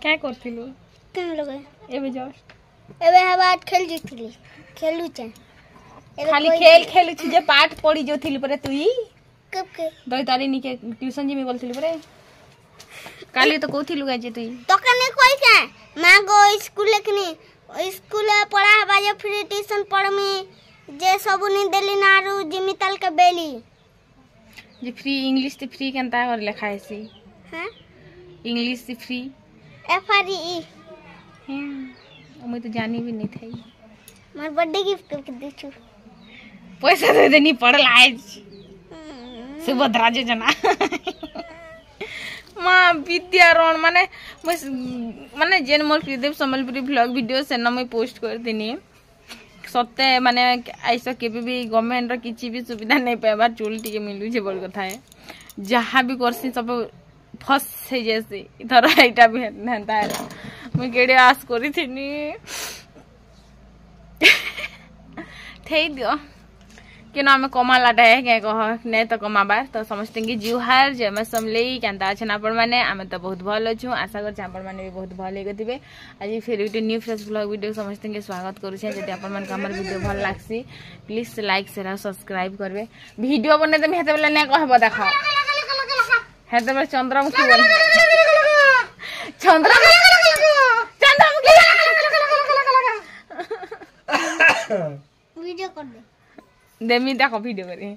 क्या करथिलु केन लगे एबे जस्ट एबे हबात खेल जितली खेलु छ खाली खेल खेलु छी जे पाठ पढ़ी जो थिलु परे तुई कब के दई तारी निके ट्यूशन जी में बोलथिलु परे काली तो कोथिलु गाजे तुई तो कने कोई के मां गो स्कूल लेकनी स्कूल पढ़ा बाजे फिर ट्यूशन पढ़मी जे सब नि देली नारू जिमितल के बेली जे फ्री इंग्लिश ते फ्री केनता कर लिखा है सी हां इंग्लिश से फ्री FRE मैं तो जानी भी नहीं थी मार बर्थडे गिफ्ट करके दे छु पैसा दे देनी पड़ल आज सुभद्रा योजना मां विद्यारण माने माने जेन मोर प्रीदेव संबलपुरी व्लॉग वीडियो से न मैं पोस्ट कर देनी सत्य माने ऐसा केबे भी गवर्नमेंट रो किछि भी सुविधा नहीं पाबा चूल टिके मिलु जे बड़ कथा है जहां भी करसी सब फस से जैसे इधर एटा भी नंता है मैं केडे आस करी थिनी थई दियो कि ना में कमालाटा है के कह ने तो कमाबार तो समझते कि जुहार जे मैं समले केनता छ ना पर माने आमे तो बहुत भलो छु आशा कर चापड़ माने भी बहुत भले गतिबे आज फिर एक न्यू फ्रेश व्लॉग वीडियो समझते के स्वागत करू छ जदि अपन मन हमर वीडियो भल लागसी प्लीज लाइक शेयर और सब्सक्राइब करबे वीडियो बने त हेते बेला ने कहबो देखा हेते बेला चंद्रमुखी बोल चंद्रमुखी वीडियो कर दे देमी देखो वीडियो करे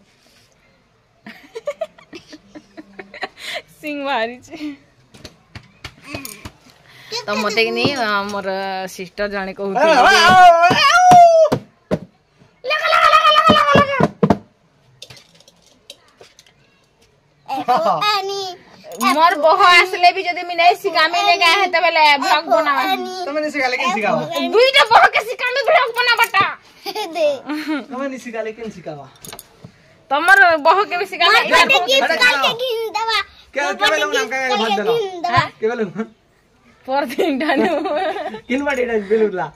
सिंह बाहरी छे तो मते कि नहीं मोर सिस्टर जाने को होती मोर बहो आसले भी जदी मी नहीं सिकामे ले गए है त बेले ब्लॉग बनावा तुम नहीं सिखाले के सिखावा दुईटा बहो के सिकामे ब्लॉग बना बटा दे तुम नहीं सिखाले के सिखावा तमर बहो के भी सिकामे के घिन दवा क्या केवल नाम का भाग देलो केवल पर दिन डानु किन बाटे बेलुला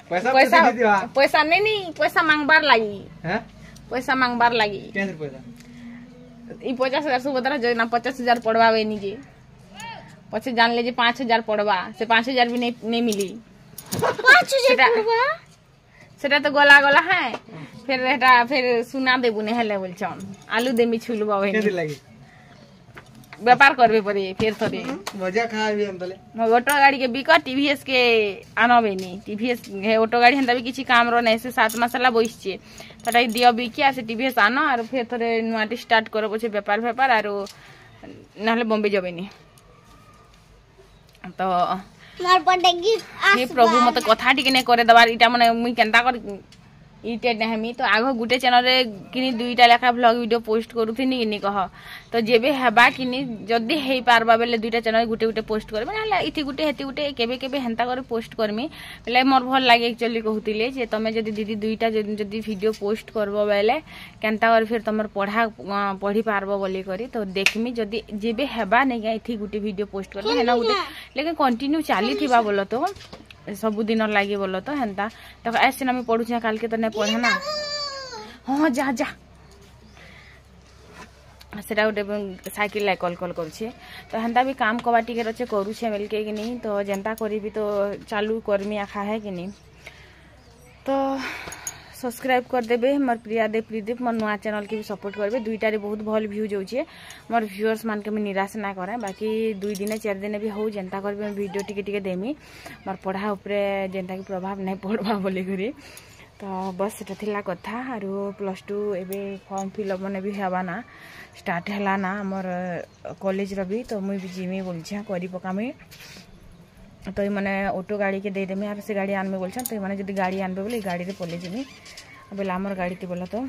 पैसा पैसा नहीं पैसा मांगबार लागी हैं पैसा मांगबार लागी कैसे पैसा ई 50,000 सुभद्रा योजना 50,000 पड़वावे नी जे पछे जान ले जे 5,000 पड़वा से 5,000 भी नहीं मिली 5,000 पड़वा सेटा तो गला गला है फिर सुना देबु ने हेले बोल छन आलू देमी छुलबा होई कैसे लगी व्यापार करबे परे फिर थोड़े मजा खाबे अंतले ऑटो गाड़ी के बिका टीवीएस के आनबे नी टीवीएस हे ऑटो गाड़ी हंदा भी किछि काम रो नै से 7 मसाला बइछे तटाई दियो बिकिया से टीवीएस आनो और फिर थोड़े नुआटी स्टार्ट करो पछे व्यापार और नहले बॉम्बे जबे नी तो मार बर्थडे गिफ्ट हे प्रभु मते कथा टिके ने करे दबार इटा माने मुई केनता कर इटे नेहमी तो आगो गुटे चैनल रे किनी दुईटा लेखा व्लॉग वीडियो पोस्ट करूथिनी किनी कह तो जेबे हेबा किनी जदी हेई पारबा बेले दुईटा चैनल गुटे गुटे पोस्ट करबे ना इथि गुटे हेति गुटे केबे केबे हेंता करे पोस्ट करमी बेले मोर भल लागे एक्चुअली कहूतिले जे तमे जदी दीदी दुईटा जदी वीडियो पोस्ट करबो बेले केनता कर फिर तमर पढ़ी पारबो बोली करी तो देखमी जदी जेबे हेबा नै इथि गुटे वीडियो पोस्ट करबे हेना गुटे लेकिन कंटिन्यू चाली थिबा बोलो तो सब दिन लगे बोलो तो हेन्ता तो ऐसे ना मैं पढ़ू काल के तो नहीं पढ़े ना हाँ जा जा सेटा गोटे साइकिल लाई कल कल करुछे तो हेन्ता भी काम कबा टिके रचे करुछे मिलके कि नहीं तो जेन्ता करी भी तो चालू करमी आखा है कि नहीं तो सब्सक्राइब कर देबे मोर प्रिया दे प्रीदीप मोर नुआ चैनल के भी सपोर्ट करबे दुईटारे बहुत भल व्यू जाउछे मोर व्यूअर्स मान के मैं निराश ना करे बाकी 2 दिन 4 दिन भी हो जेन्ता करबे वीडियो टिके टिके देमी मोर पढ़ा ऊपर जेन्ता की प्रभाव नहीं पड़वा बोली करी तो बस सेटा थिला कथा आरो +2 एबे फॉर्म फिलअप मने भी हेबा ना स्टार्ट हला ना मोर कॉलेज रो भी तो मुई भी जिमी बोलछा करी पकामे तो मैंने ऑटो गाड़ी के दे देमी से गाड़ी आनबे बोल तो मैंने जब गाड़ी आनबे बोले गाड़ी रे पले जमी बोले आमर गाड़ी थी बोला तो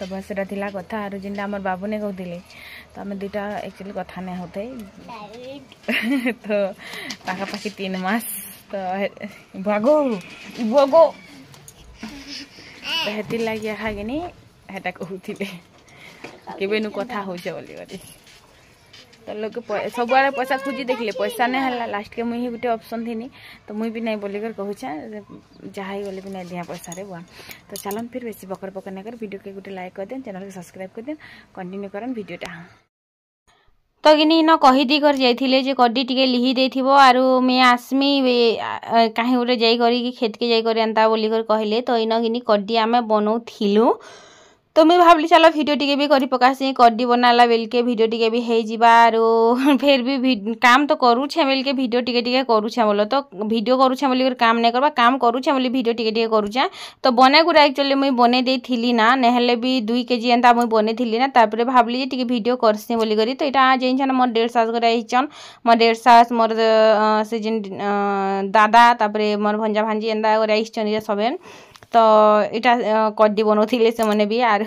बस सेटा थिला कथा आरो जिंदा हमर बाबू ने कहथिले तो हमें दुटा एक्चुअली कथा नहीं होते तो पाखा पाखी 3 मास तो भागो भागो तो हेति लागि आखा गनी हेटा कहथिले केबे नु कथा होइछे बोली गरी तो लोग सब आड़े पैसा खोजी देखले पैसा नहीं हला लास्ट के मुई गोटे ऑप्शन थी तो मुई भी नहीं बोलिकर कहूछा जहाँ गले भी नहीं दिया पैसा रे बुआ तो चलन फिर बेसी बकर बकर नहीं कर वीडियो के गोटे लाइक कर दें चैनल के सब्सक्राइब कर दें कंटिन्यू करन वीडियोटा। तो किनी न कही दी कर जाइथिले जे कड्डी टिके लिही देथिबो आरो मैं आसमी काहे उरे जाई करी कि खेत के जाई करी एंता बोली कर कहले तो इन किनी कड्डी आमे बनौ थिलु तो मैं भावली चलो वीडियो टिके भी करी पकासी कड्डी बनाला बेल के वीडियो टिके भी हे जिबा आरो फिर भी काम तो करू छे बेल के वीडियो टिके करू छे बोलो तो वीडियो करू छे बोली काम नहीं करबा काम करू छे बोली वीडियो टिके करू छे तो बने गुरा एक्चुअली मुई बने दे थिली ना नेहले भी 2 केजी एंता मुई बने थिली ना तापर भावली जे टिके वीडियो करसी बोली करी तो इटा जेन छन मोर 1.5 सास करे आइचन मोर 1.5 सास मोर से जिन दादा तापर मोर भंजा भांजी एंता करे आइचन ये सबेन तो इटा कड्डी बनौथिले से मने भी आर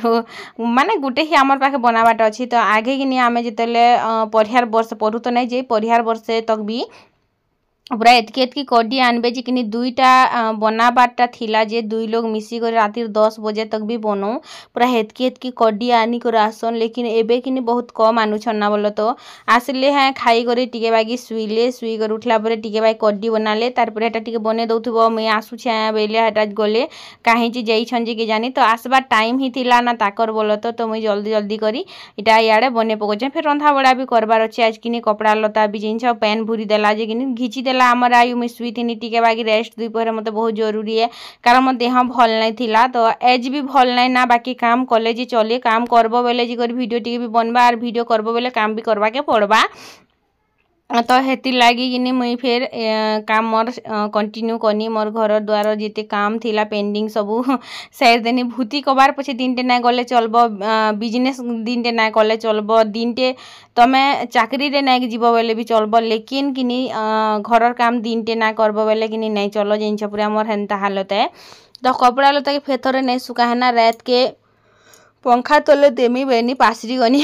माने गुटे ही आमर पाखे बनाबाटा अछि तो आगे कि आमे जेतेले परिहार वर्ष पढ़ु तो नहीं जे परिहार वर्ष तक भी पूरा एतकी एतकी कड्डी आनबे जे कि 2टा बनाबाटा थिला जे 2 लोग मिसी कर रातिर 10 बजे तक भी बनो पूरा एतकी एतकी कड्डी आनी कर आसन लेकिन एबे कि बहुत कम आनुछन ना बोलो तो आसले हैं खाई करे टिके बागी सुई कर उठला परे टिके बागी कड्डी बनाले तार परे एटा टिके बने दउथबो मैं आसु छे बेले हटा गले काहे जे जाई छन जे के जानी तो आसबा टाइम ही थिला ना ताकर बोलो तो मैं जल्दी जल्दी करी इटा याडे बने पकोचे फिर रंधा बड़ा भी करबार अछि आज किनी कपड़ा लता भी जिंछ पेन भूरी देला जे किनी घिची देला आमर आयु मैं सुई थी टिके बाकी रेस्ट दुपहर मत बहुत जरूरी है कारण मो देह भल नहीं थिला तो एज भी भल नहीं ना बाकी काम कले जे चले काम करबो बेले जे कर वीडियो टिके भी बनबा और वीडियो करबो बेले काम भी करबा के पड़बा तो हेती लगी कि मुई फिर काम मोर कंटिन्यू करनी मोर घर द्वार जिते काम थिला पेंडिंग सबू साइड देनी भूति कबार पछे दिनटे ना गले चलबो बिजनेस दिनटे ना गले चलबो दिनटे तमे चाकरी रे ना जीवो बेले भी चलबो लेकिन किनी घरर काम दिनटे ना करबो बेले किनी नहीं चलो जिनछ पूरा मोर हेंता हालत है तो कपड़ा लता के फेतरे नहीं सुका है ना रात के पंखा तले देमी बेनी पासरी गनी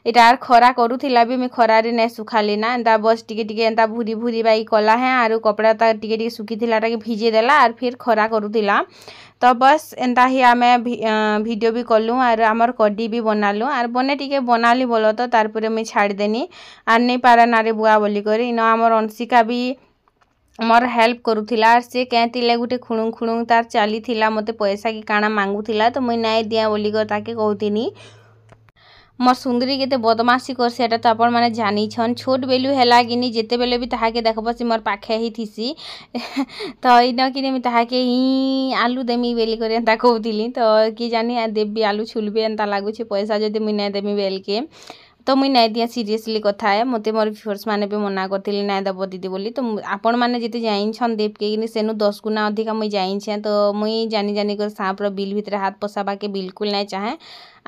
इटार खरा करूथिला भी मैं खरारे नहीं सुखाली ना एंता बस टिके टिके एंता भूरी भूरी बाई कला है आरो कपड़ा ता टिके टिके सुखीथिला टा के भिजे देला और फिर खरा करूथिला तो बस एंता ही आमे वीडियो भी कलु और आमर कड्डी भी बनालु और बने टिके बनाली बोलो तो तार परे मैं छाड़ देनी और नहीं पारा नारे बुआ बोली करी इन आमर अंशिका भी मोर हेल्प करूथिला से कहतिले गुटे खुणुंग खुणुंग तार चली थिला मते पैसा की काना मांगुथिला तो मुई नाइ दिया बोली कर ताके कहतिनी मोर सुंदरी केते बदमाशी कर सेटा तो आपण माने जानी छन छोट बेलु हैला किनी जेते बेले भी ताहाके देखबो से मोर पाखे ही थिसी तो इना किनी मी ताहाके ही आलू देमी बेली करे एंता कहतिली तो की जानी देबी आलू छुलबे एंता लागु छे पैसा जदि मुई नै देमी बेल के तो मुई नाइ दिया सीरियसली कथा है मते मोर व्यूअर्स माने भी मना करथिले नाइ दबो दीदी बोली तो आपण माने जेते जाइन छन देव के किनी सेनु 10 गुना अधिक मुई जाइन छे तो मुई जानी जानी कर सांप रो बिल भीतर हाथ पसाबा के बिल्कुल नाइ चाहे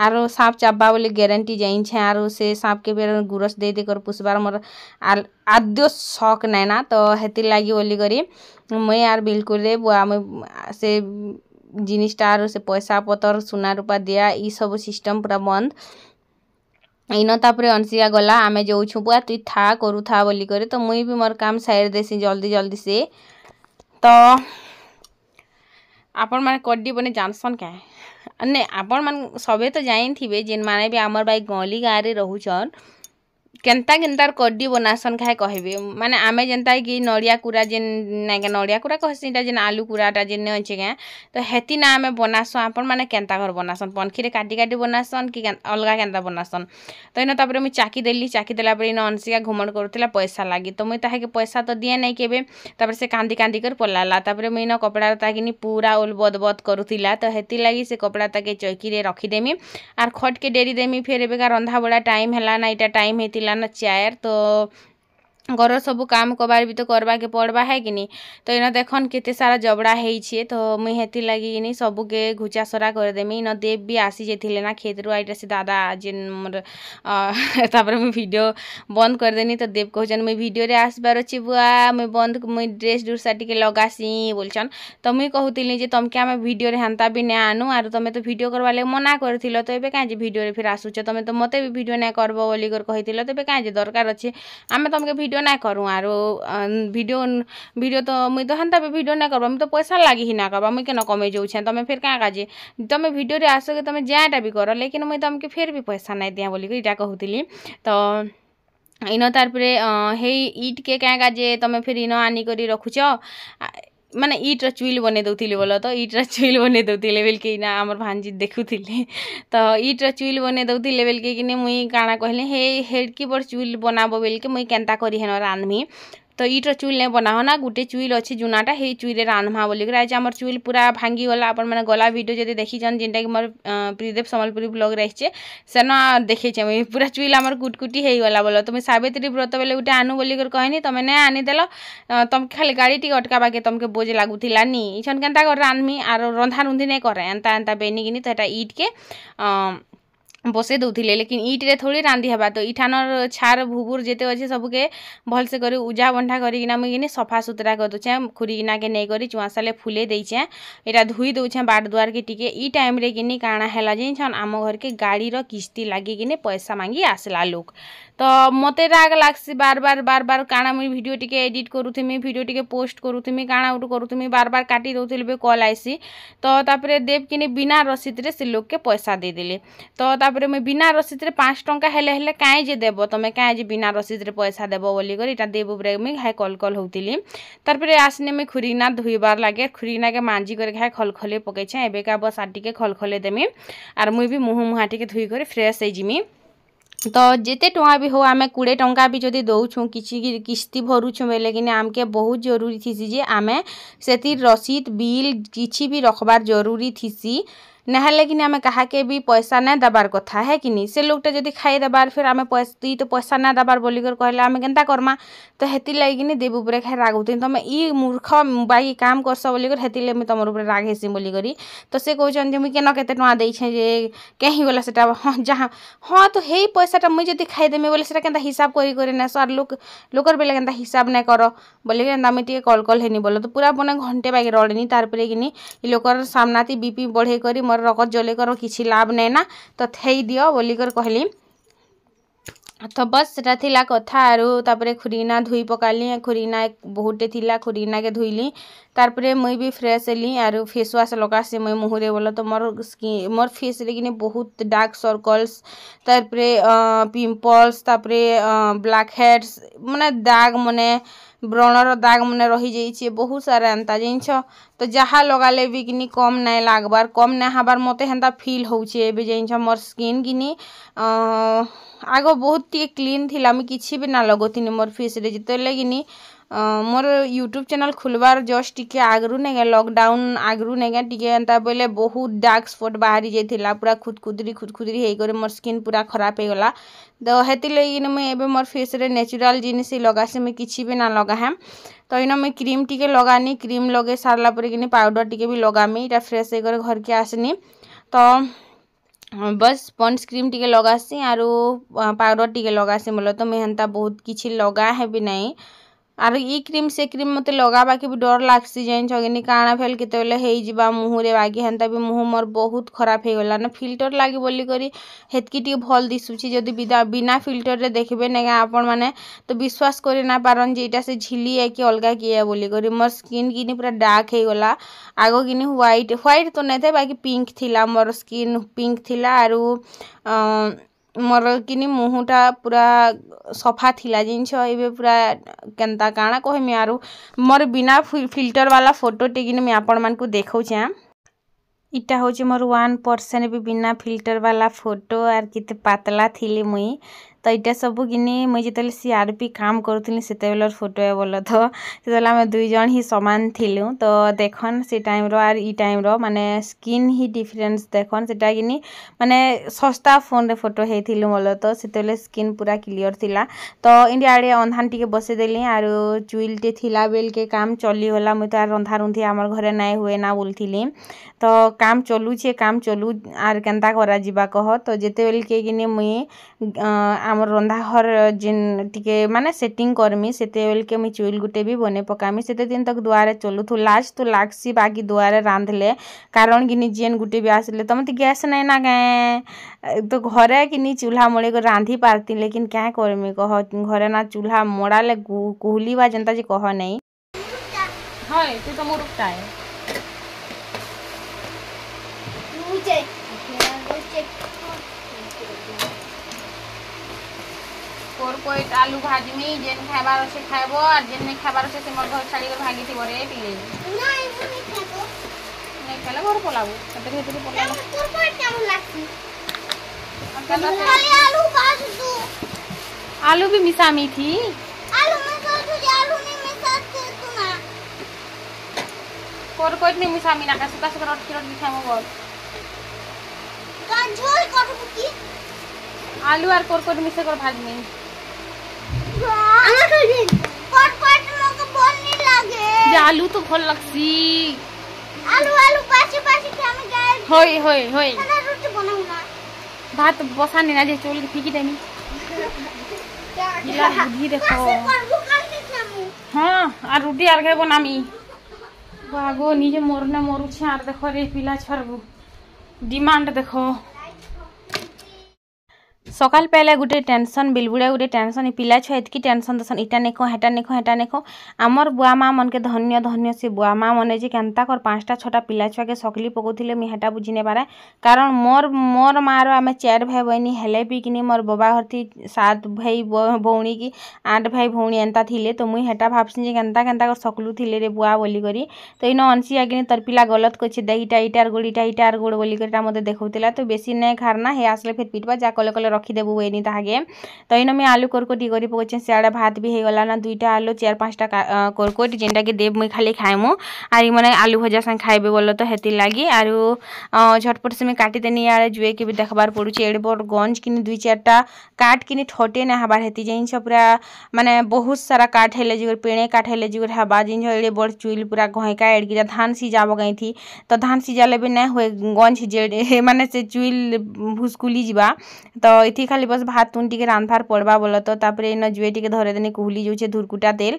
आरो सांप चाबा बोले गारंटी जाइन छे आरो से सांप के बेर गुरस दे दे कर पुसबार मोर आद्य शौक नाइ ना तो हेति लागी बोली करी मुई यार बिल्कुल रे बुआ मुई से जिनिसटा आरो से पैसा पतर सोना रूपा दिया ई सब सिस्टम पूरा बंद इन तापर अंशिका गला आमे जाऊँ बुआ तु था करू था बोली करे तो मुई भी मोर काम साइड देसी जल्दी जल्दी से तो आपण माने कड्डी बने जानसन क्या ने आपण मान सबे तो जाइन थिबे जेन माने भी आमर भाई गली गाँव रे रहूछन केनता केनतार कड्डी बनासन खाए कहबे माने आमे जेनता कि नड़िया कुरा जेन नाइका नड़िया कुरा कहसीटा जेन आलू कुराटा जेन अच्छे क्या तो हेती ना आमे बनासो आपण माने केनता घर बनासन पनखी रे काटी काटी बनासन कि अलगा केनता बनासन तो इन तापर मुई चाकी देला पर इन अंशिका घुमड़ करूथिला पैसा लागी तो मुई ताहाके पैसा तो दिए नहीं केबे तापर से कांदी कांदी कर पलाला तापर मुई इन कपड़ा ताकिनी पूरा उल बद करूथिला तो हेती लागी से कपड़ा ताके चौकी रे रखी देमी आर खट के डेरी देमी फिर एबेका रंधा बड़ा टाइम हैला ना इटा टाइम हेतिला ना चायर तो घर सब काम कबार भी तो करवा के पड़वा है कि नहीं तो इन देखन केते सारा जबड़ा है तो मुई हेती लगी कि सबू के घुचा सरा कर देमी इन देव भी आसी जाते ना खेत रू आईटा से दादा जेन मोर तापर मुई वीडियो बंद कर देनी तो देव कहन मुई वीडियो रे आसबार अच्छी बुआ मुई बंद मुई ड्रेस डुरसा टिके लगासी बोलछन तो मुई कहूतिली जे तमके आमे वीडियो रे हांता भी नै आनु आर तमे तो वीडियो करवा ले मना करथिलो तो एबे काहे जे वीडियो रे फिर आसुछ तमे तो मते भी वीडियो नै करबो बोली कर कहिथिलो तो एबे काहे जे दरकार अछि आमे तमके वीडियो ना करूँ आरो वीडियो तो मुई तो हेन्ता भी वीडियो ना करबा मुई तो पैसा लागी ही ना करबा मुई केन कमे जाऊ छे तमे फिर क्या काजे तमे वीडियो रे आसोगे तमे जाटा भी करो लेकिन मुई तमके फिर भी पैसा ना दिया बोली इटा कहूतिली तो इन तार पे हे ईट के क्या काजे तमे फिर इन आनी करी रखुछ माने ईट्र चुइल बने दौथिले बोल तो ईट्र चुइल बने दौथिले बेल के ना हमर भांजी देखुथिले तो ईट्र चुइल बने दौथिले बेल के किने मुई काଣା कहले हे हेडकी बड़ चुइल बनाबो बेल के मुई केनता करी हेन रांधमी तो ईट्र चुइल ने बनाहो ना गुटे चुइल अच्छी जुनाटा हे चुइले रांधमा बोली कर आज हमर चुइल पूरा भांगी गला अपन माने गला वीडियो जदि देखी जन जिनटा कि मोर प्रीदेव सम्बलपुरी ब्लॉग रहिचे सेना देखे छे मुई पूरा चुइल हमर कुटकुटी हे गला बोलो तुम सावित्री व्रत बेले गुटे आनु बोली कर कहनी तमे ने आनी देलो तुम खाली गाड़ी टी अटका बाके तुमके बोझ लागुथिला नी इछन केनता कर रांधमी आर रंधा रुंधी नै करे एंता एंता बेनी गिनी तो एटा ईट के बसे दौथिले लेकिन ईट रे थोड़ी रांधि हेबा तो इठानर छार भुबुर जेते अच्छे सबके भल से करी उजा बंठा करिकिना मुई गिनी सफा सुतरा कर दूचे खुरीकिना के नहीं करी चुआसाले फुले देइछे एटा धुई दउछे बाट दुआर के टिके ई टाइम रे गिनी काଣା हैला जे छन आम घर के गाड़ी रो किस्ती लागी गिनी पैसा मांगी आसला लोग तो मते राग लागसी बार बार काଣା मुई वीडियो टिके एडिट करूथिमी वीडियो टिके पोस्ट करूथिमी काଣା उठ करूथिमी बार काटी दउथिल बे कॉल आइसी तो तापरे देव किनी बिना रसीद रे से लोग के पैसा दे देले तो तापरे मैं बिना रसीद रे 5 टंका हेले हेले काहे जे देबो तमे काहे जे बिना रसीद रे पैसा देबो बोली कर इटा देबो ब्रेक में हाय कॉल होतिली तारपरे आसने में खुरीना धुईबार लागे खुरीना के मांजी कर खाय खलखले पके छे एबे का बस आटी के खलखले देमी आर मुई भी मुहा टिके धुई कर फ्रेश हे जिमी तो जिते टंका भी हो आमे 20 टंका भी जदि दउछु किछि किस्ती भरुछु बेले कि आमके बहुत जरूरी थीसी जे आमे सेति रसीद बिल किछि भी रखबार जरूरी थीसी नहले कि आमे कहा के भी पैसा ना दबार कथा है कि नहीं से लोगटा जदि खाई दबार फिर आमे पैसा तो पैसा ना दबार बोली कर कहले आमे केनता करमा तो हेति लागि कि देव ऊपर खाई राग होती तमे ई मूर्ख बाई काम करस बोली कर हेति ले तमर ऊपर राग हेसी बोली करी तो से कहछन जे मुई केन केते टका देइ छे जे कहीं बोला सेटा हां जहां हां तो हेई पैसाटा मुई जदि खाई देमे बोले सेटा केनता हिसाब करी करे ना सर लोकर बेले केनता हिसाब ना करो बोली के ना टिके कॉल हेनी बोलो तो पूरा बने घंटे बाकी रडनी तार परे किनी ई लोकर सामनाती बीपी बढ़े करी मोर रकत जले कर किसी लाभ नै ना तो थई दियो बोली कर कहली तो बस सेटा थिला कथा आरो तापरे खुरीना धुई पकाली खुरीना बहुते थिला खुरीना के धुईली तारपरे मुई भी फ्रेश हेली आरो फेस वाश लगा से मुई मुहरे बोलो तो मोर स्किन मोर फेस रे किने बहुत डार्क सर्कल्स तारपरे पिंपल्स तापरे ब्लैक हेड्स माने दाग माने व्रणर दाग मने रही जाइए बहुत सारा एंता जिनछ तो जहाँ लगाले भी किनी कम नहीं लागबार कम नहीं हबार मते हेंता फील होउछे एबे जिनछ मोर स्किन किनी आगो बहुत ही क्लीन थिला मैं किछि भी ना लगोथिनी मोर फेस रे जतले किनी मोर यूट्यूब चैनल खुलबार जस्ट टिके आगरु नेगे लॉकडाउन आगरु नेगे टिके एंता बोले बहुत डार्क स्पॉट बाहरी जाइथिला पूरा खुदखुदरी हे करे मोर स्किन पूरा खराब हे गला तो हेति लगी मैं एबे मोर फेस रे नेचुरल जिनिस लगासे मैं किछि भी ना लगा है तो इना मैं क्रीम टिके लगानी क्रीम लगे सारला परे किनी पाउडर टिके भी लगामी इटा फ्रेश हे करे घर के आसनी तो बस पॉन्ड्स क्रीम टिके लगासी आरो पाउडर टिके लगासी बोलो तो मैं हेंता बहुत किछि लगा है भी नहीं आर ई क्रीम से क्रीम मते लगाबा के भी डर लागसी जैन छगनी काଣା फेल केते बेले हेई जिबा मुहुरे बाकी हेंता भी मुह मोर बहुत खराब हे गला ना फिल्टर लागी बोली करी हेतकी टी भल दिसुची जदी बिना फिल्टर रे देखबे नेगा आपण माने तो विश्वास करे ना पारन जे इटा से झिली है कि अलगा किया बोली करी मोर स्किन किनी पूरा डार्क हे गला आगो किनी व्हाइट तो नै थे बाकी पिंक थिला मोर स्किन पिंक थिला आरो मोर किनी मुहटा पूरा सफा थिला जिनछ एबे पूरा केनता काଣା कहमी आरो मोर बिना फिल्टर वाला फोटो टेकिन मैं आपण मान को देखौ छ इटा होचे मोर 1% भी बिना फिल्टर वाला फोटो आर किते पतला थिली मुई तो इटा सब किनी मुई जतले सीआरपी काम करूथिली सेते बेलर फोटो है बोलो तो सेतला हम दुई जन ही समान थिलु तो देखन से टाइम रो आर ई टाइम रो माने स्किन ही डिफरेंस देखन सेटा किनी माने सस्ता फोन रे फोटो हेथिलु बोलो तो सेतेले स्किन पूरा क्लियर थिला तो इंडिया आड़े अंधान टिके बसे देली आरो चुइल टे थिला बेल के काम चली होला मुई तो रंधा रुंधी हमर घरे नाय हुए ना बोलथिली तो काम चलू आर केनता करा जिबा कह तो जेते बेल के किनी मुई आमर रंधा घर जिन टिके माने सेटिंग करमी सेते बेल के मुई चुइल गुटे भी बने पकामी सेते दिन तक दुआरे चलू थु लास्ट तो लागसी बाकी दुआरे रांधले कारण किनी जेन गुटे भी आसले तो मते गैस नै ना गए तो घरे किनी चूल्हा मोड़े को रांधी पारती लेकिन क्या करमी कह घरे ना चूल्हा मोड़ाले कुहली बा जनता जे कह नै हाय तू तो मुरुकटा है कोई आलू भाजमी जेन खाइबार अच्छे खाइबो और जेन नहीं खाइबार अच्छे से मोर घर छाड़ी कर भागी थी रे पिले नहीं नहीं खाबो नहीं खेले घर पलाबू कते हेतु पलाबू कुरकुरे केमन लागसी खाली आलू भाज दो आलू भी मिसामी थी आलू में तो आलू नहीं मिसाते तू ना कोई नहीं मिसामी ना का सुका सुका रोटी रोटी खाइबो बोल का झोल करबो की आलू और कोरकोट मिसे कर भाजमी आना कर दे कोट मको बोल नहीं लागे जे आलू तो भल लगसी आलू पाछी खामे गए होय खाना रोटी बनाऊ ना भात बसानी ना जे चोल के फेंकी देनी इला बुद्धि देखो करबो कालके खामु हां और रोटी आर के बनामी बागो निजे मोरना मोरु छ आर देखो रे पिला छरबू डिमांड देखो सकाल पहले गोटे टेंशन बिलबुड़ा गोटे टेंशन पिला छुआ एतकी टेंशन दसन इटा नेखो हेटा नेखो आमर बुआ माँ मन के धन्य धन्य से बुआ माँ मने जे केनता कर 5टा 6टा पिला छुआ के सकली पकोथिले मी हेटा बुझी ने पारे कारण मोर मार आमे 4 भाई बहनी हेले भी किनी मोर बाबा हरती 7 भाई भौणी की 8 भाई भौणी एंता थिले तो मुई हेटा भाबसिन जे केनता कर सकलू थिले रे बुआ बोली करी तो इनो अनसी आगिनी तर पिला गलत कछि दे इटार गोड़ बोली करी मते देखौतिला तो बेसी नै खारना हे आसले फिर पिटबा जा कले कले रखीदेबू वेनी तागे तो इन मैं आलू कोरकोटी करी पकोचे सियाड़े भात भी हो गला ना 2टा आलू 4-5टा कोरकोट जेनटा के देव मुई खाली खाएमु आर मैंने आलू भजा संग खाइबे बोलो तो हेती लगी आर झटपट से मैं काटी देनी यार जुए के भी देखबार पड़ुचे एड़े बड़ गंज किनी 2-4टा काट किनी ठोटे ना हबार हेती जिनस पूरा माने बहुत सारा काट हेले जुगर पेणे काट हेले जुगर हबा जिन एड़े बड़ चुइल पूरा घयका एड़गिरा धान सिजाब गई थी तो धान सिजाले भी ना हुए गंज जेड़े माने से चुइल भुसकुली जीवा तो इथि खाली बस भात तुन टिके रांधबार पड़वा बोलो तो तापरे इन जुए टिके धरे देनी कुहली जाऊे धुरकुटा तेल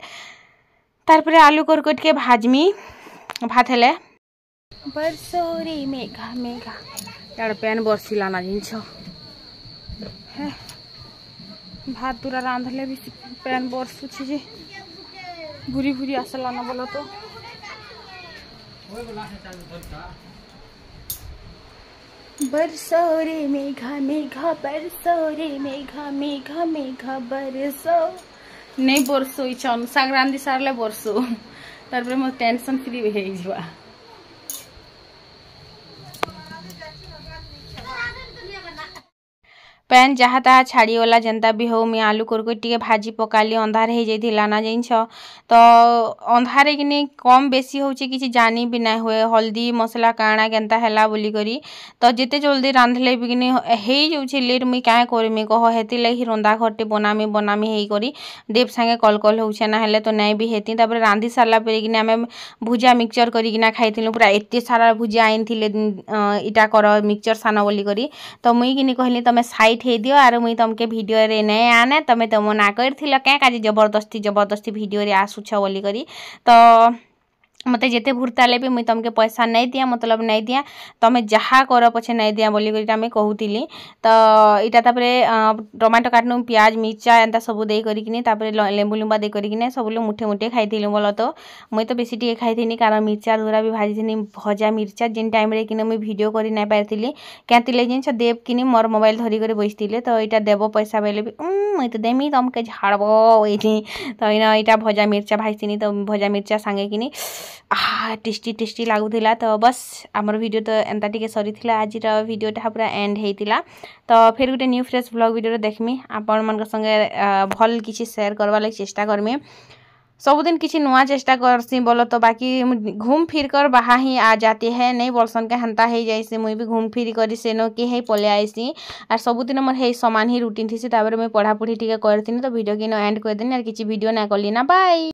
तारपरे आलू कोरकोट के भाजमी भात हेले बरसोरी मेघा यार पेन बरसिला ना जिनछ भात पूरा रांधले भी पेन बरसुछि जे भूरी आसला ना बोलो तो बरसोरे मेघा बरसो रे मेघा बरसो नहीं बरसो इच्छा संक्रांति सारे बरसो तार मो टेंशन फ्री हो जावा पैन जहाँ तहाँ छाड़ीगला जेनता भी हो मुझे आलू कोरकोट टिके भाजी पकाली अंधार हो जाइला ना जिनछ तो अंधार कि कम बेसी होची किसी जानी भी ना हुए हल्दी मसला काଣା केनता हैला बोली करी तो जिते जल्दी रांधले भी किनी हे जाउछे लेट मुई काहे करमी कह हेती लगी रंदा घरटे बनामी हे करी देव संगे कल होछे ना हेले तो नहीं भी हेती तापर रांधी सारला परे किनी आमे भुजा मिक्सचर करिकिना खाइथिलु पूरा एते सारा भुजा आइनथिले इटा कर मिक्सचर सान बोली करी तो मुई किनी कहली तमे साइड हे दियो आर मुई तमके वीडियो रे नै आने तमे तो मना करथिल क्या काजी जबरदस्ती वीडियो रे आसुछ बोली करी तो मते जेते भूरताले भी मुई तमके पैसा नहीं दिया मतलब नहीं दिया तमें जहाँ कर पछे नहीं दिया बोली करी कहूली तो इटा तापरे टमाटो काटनु प्याज मिर्चा एंता सब दे करिकिनी तापरे लेंबू लुंबा दे करिकिने सब लोग मुठे खाइथिलु बोलो तो मुई तो बेसी टिके खाइथिनी कारण मिर्चा दूरा भी भाजीथिनी भजा मिर्चा जिन टाइम रे किने मुई वीडियो करी नहीं पारथिली केतिले जिनछ देव किनी मोर मोबाइल धरी करे बसिथिले तो इटा देबो पैसा बेले भी मुई तो देमी तमके झाड़बो ओइथि तो इटा भजा मिर्चा भाजीथिनी तो भजा मिर्चा संगे किनी टेस्टी लगुला तो बस आमर वीडियो तो एंता टिके सरी आज वीडियोटा पूरा एंड होता तो फिर गोटे न्यू फ्रेश व्लॉग वीडियो देखमी आपण मन संगे भल किसी शेयर करवा लगी चेष्टा करमी सबुदिन किसी नुआ चेष्टा करसी बोलो तो बाकी घूम फिर कर बाहा ही आ जाती है नहीं बोलसन के हंता हो जाइसी मुई भी घूम फिर करी सेनो के ही पले आईसी और सबुदिन मोर हे समान ही रूटीन थी मुई पढ़ापढ़ी टिके करथिनी तो वीडियो की एंड कर देनी और किसी वीडियो ना कली ना बाय।